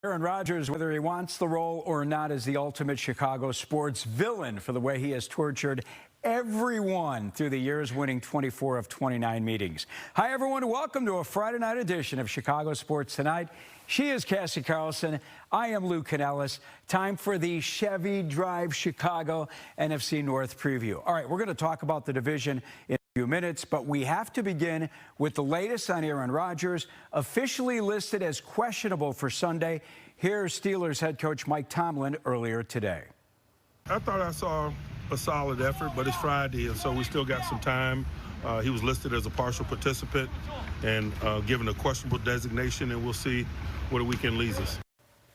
Aaron Rodgers, whether he wants the role or not, is the ultimate Chicago sports villain for the way he has tortured everyone through the years, winning 24 of 29 meetings. Hi, everyone. Welcome to a Friday night edition of Chicago Sports Tonight. She is Cassie Carlson. I am Lou Canellis. Time for the Chevy Drive Chicago NFC North preview. All right, we're going to talk about the division in a few minutes, but we have to begin with the latest on Aaron Rodgers, officially listed as questionable for Sunday. Here's Steelers head coach Mike Tomlin earlier today. I thought I saw a solid effort, but it's Friday, and so we still got some time. He was listed as a partial participant and given a questionable designation, and we'll see where the weekend leads us.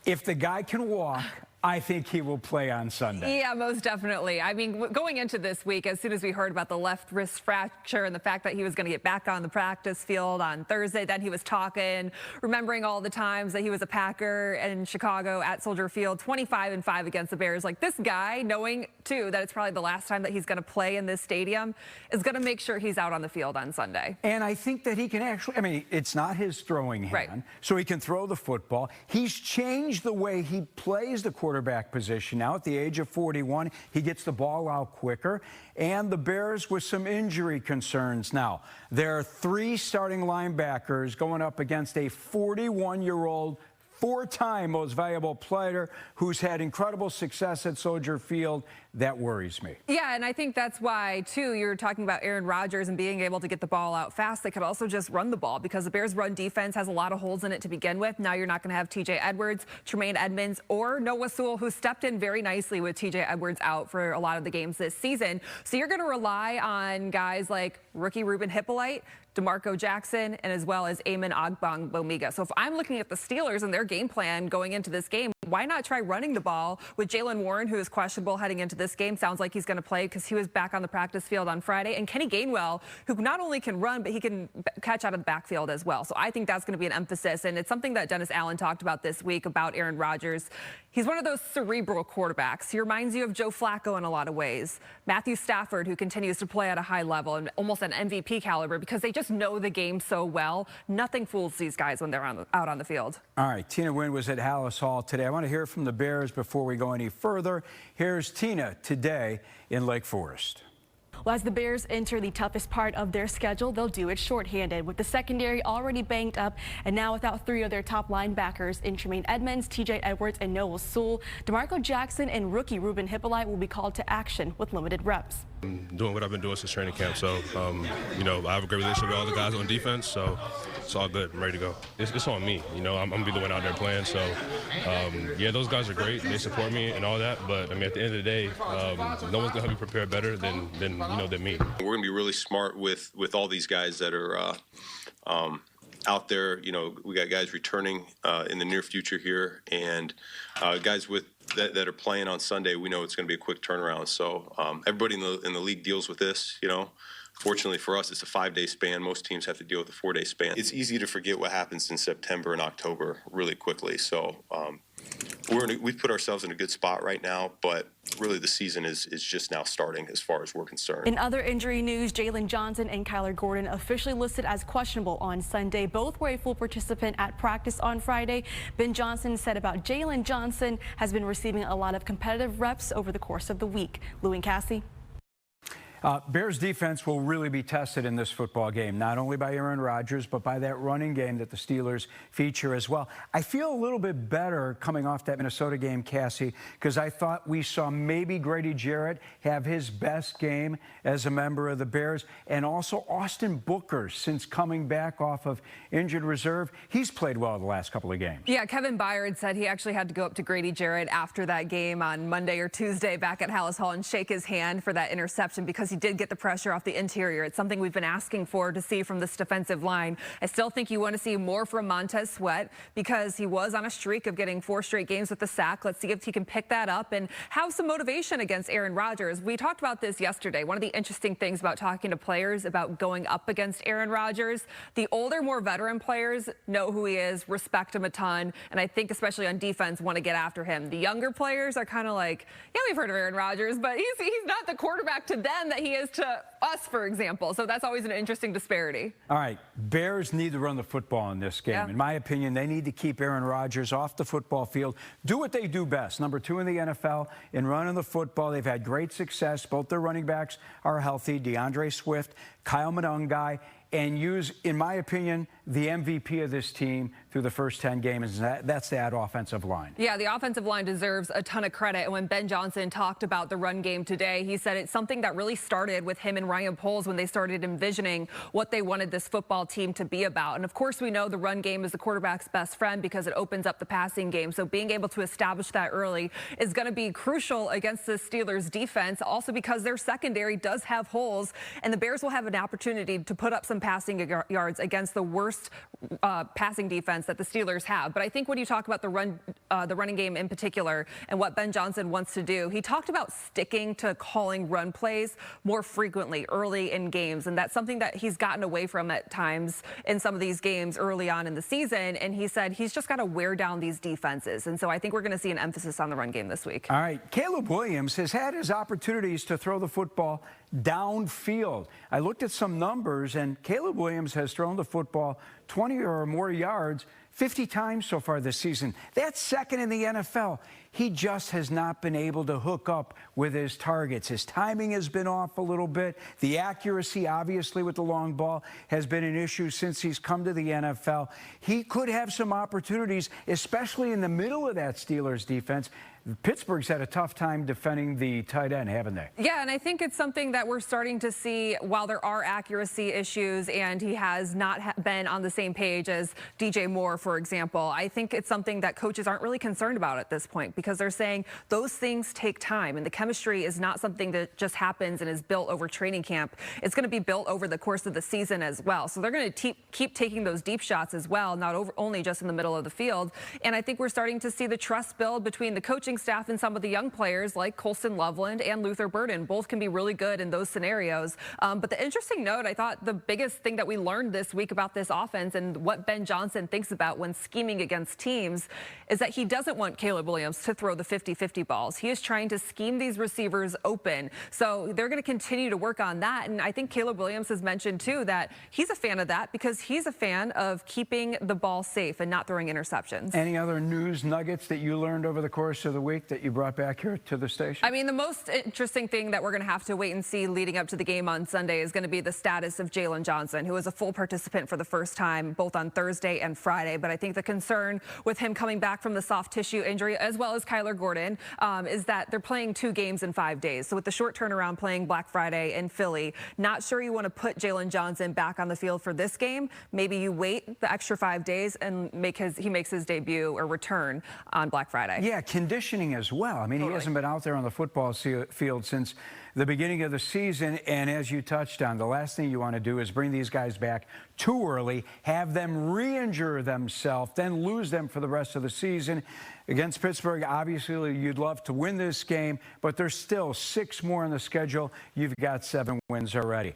If the guy can walk, I think he will play on Sunday. Yeah, most definitely. I mean, going into this week, as soon as we heard about the left wrist fracture and the fact that he was going to get back on the practice field on Thursday, then he was talking, remembering all the times that he was a Packer in Chicago at Soldier Field, 25-5 against the Bears. Like, this guy, knowing, too, that it's probably the last time that he's going to play in this stadium, is going to make sure he's out on the field on Sunday. And I think that he can actually, I mean, it's not his throwing hand, so he can throw the football. He's changed the way he plays the quarterback position now. At the age of 41, he gets the ball out quicker. And the Bears with some injury concerns now. There are 3 starting linebackers going up against a 41-year-old four-time most valuable player who's had incredible success at Soldier Field. That worries me. Yeah, and I think that's why, too, you're talking about Aaron Rodgers and being able to get the ball out fast. They could also just run the ball because the Bears' run defense has a lot of holes in it to begin with. Now you're not going to have T.J. Edwards, Tremaine Edmonds, or Noah Sewell, who stepped in very nicely with T.J. Edwards out for a lot of the games this season. So you're going to rely on guys like rookie Ruben Hippolyte, DeMarco Jackson, and as well as Eamon Ogbongbemiga. So if I'm looking at the Steelers and their game plan going into this game, why not try running the ball with Jaylen Warren, who is questionable heading into this game? Sounds like he's going to play because he was back on the practice field on Friday. And Kenny Gainwell, who not only can run, but he can catch out of the backfield as well. So I think that's going to be an emphasis. And it's something that Dennis Allen talked about this week about Aaron Rodgers. He's one of those cerebral quarterbacks. He reminds you of Joe Flacco in a lot of ways. Matthew Stafford, who continues to play at a high level and almost an MVP caliber because they just know the game so well. Nothing fools these guys when they're out on the field. All right, Tina Wynn was at Hallis Hall today. I want to hear from the Bears before we go any further. Here's Tina today in Lake Forest. Well, as the Bears enter the toughest part of their schedule, they'll do it shorthanded, with the secondary already banged up and now without 3 of their top linebackers in Tremaine Edmonds, T.J. Edwards, and Noah Sewell. DeMarco Jackson and rookie Ruben Hippolyte will be called to action with limited reps. I'm doing what I've been doing since training camp, so you know, I have a great relationship with all the guys on defense, so it's all good. I'm ready to go. It's on me, you know. I'm gonna be the one out there playing, so yeah, those guys are great. They support me and all that, but I mean, at the end of the day, no one's gonna help me prepare better than me. We're gonna be really smart with all these guys that are out there. You know, we got guys returning in the near future here, and guys that are playing on Sunday. We know it's going to be a quick turnaround. So everybody in the league deals with this. You know, fortunately for us, it's a 5-day span. Most teams have to deal with a 4-day span. It's easy to forget what happens in September and October really quickly. So we've put ourselves in a good spot right now, but really the season is just now starting as far as we're concerned. In other injury news, Jalen Johnson and Kyler Gordon officially listed as questionable on Sunday. Both were a full participant at practice on Friday. Ben Johnson said about Jalen Johnson has been receiving a lot of competitive reps over the course of the week. Lou and Cassie. Bears defense will really be tested in this football game, not only by Aaron Rodgers, but by that running game that the Steelers feature as well. I feel a little bit better coming off that Minnesota game, Cassie, because I thought we saw maybe Grady Jarrett have his best game as a member of the Bears, and also Austin Booker, since coming back off of injured reserve. He's played well the last couple of games. Yeah, Kevin Byard said he actually had to go up to Grady Jarrett after that game on Monday or Tuesday back at Hallis Hall and shake his hand for that interception because he did get the pressure off the interior. It's something we've been asking for to see from this defensive line. I still think you want to see more from Montez Sweat because he was on a streak of getting 4 straight games with the sack. Let's see if he can pick that up and have some motivation against Aaron Rodgers. We talked about this yesterday. One of the interesting things about talking to players about going up against Aaron Rodgers, the older, more veteran players know who he is, respect him a ton, and I think especially on defense want to get after him. The younger players are kind of like, yeah, we've heard of Aaron Rodgers, but he's not the quarterback to them that he he is to us, for example. So that's always an interesting disparity. All right, Bears need to run the football in this game. Yeah. In my opinion, they need to keep Aaron Rodgers off the football field. Do what they do best. Number 2 in the NFL in running the football. They've had great success. Both their running backs are healthy. DeAndre Swift, Kyle Monangai, and use, in my opinion, the MVP of this team through the first 10 games. That's that offensive line. Yeah, the offensive line deserves a ton of credit. And when Ben Johnson talked about the run game today, he said it's something that really started with him and Ryan Poles when they started envisioning what they wanted this football team to be about. And of course, we know the run game is the quarterback's best friend because it opens up the passing game. So being able to establish that early is going to be crucial against the Steelers defense, also because their secondary does have holes, and the Bears will have an opportunity to put up some passing yards against the worst passing defense that the Steelers have. But I think when you talk about the running game in particular and what Ben Johnson wants to do, he talked about sticking to calling run plays more frequently early in games. And that's something that he's gotten away from at times in some of these games early on in the season. And he said he's just got to wear down these defenses. And so I think we're going to see an emphasis on the run game this week. All right, Caleb Williams has had his opportunities to throw the football downfield. I looked at some numbers, and Caleb Williams has thrown the football 20 or more yards 50 times so far this season. That's second in the NFL. He just has not been able to hook up with his targets. His timing has been off a little bit. The accuracy, obviously, with the long ball has been an issue since he's come to the NFL. He could have some opportunities, especially in the middle of that Steelers defense. Pittsburgh's had a tough time defending the tight end, haven't they? Yeah, and I think it's something that we're starting to see while there are accuracy issues and he has not been on the same page as DJ Moore, for example. I think it's something that coaches aren't really concerned about at this point because they're saying those things take time, and the chemistry is not something that just happens and is built over training camp. It's going to be built over the course of the season as well. So they're going to keep taking those deep shots as well, not only just in the middle of the field. And I think we're starting to see the trust build between the coaching staff and some of the young players like Colston Loveland and Luther Burden. Both can be really good in those scenarios. But the interesting note, I thought the biggest thing that we learned this week about this offense and what Ben Johnson thinks about when scheming against teams is that he doesn't want Caleb Williams to throw the 50-50 balls. He is trying to scheme these receivers open. So they're going to continue to work on that. And I think Caleb Williams has mentioned, too, that he's a fan of that because he's a fan of keeping the ball safe and not throwing interceptions. Any other news nuggets that you learned over the course of the week that you brought back here to the station? I mean, the most interesting thing that we're going to have to wait and see leading up to the game on Sunday is going to be the status of Jalen Johnson, who was a full participant for the first time both on Thursday and Friday. But I think the concern with him coming back from the soft tissue injury, as well as Kyler Gordon, is that they're playing 2 games in 5 days. So with the short turnaround playing Black Friday in Philly, not sure you want to put Jalen Johnson back on the field for this game. Maybe you wait the extra 5 days and he makes his debut or return on Black Friday. Yeah, conditioning as well. I mean, Totally. He hasn't been out there on the football field since the beginning of the season. And as you touched on, the last thing you want to do is bring these guys back too early, have them re-injure themselves, then lose them for the rest of the season. Against Pittsburgh, obviously, you'd love to win this game, but there's still 6 more on the schedule. You've got 7 wins already.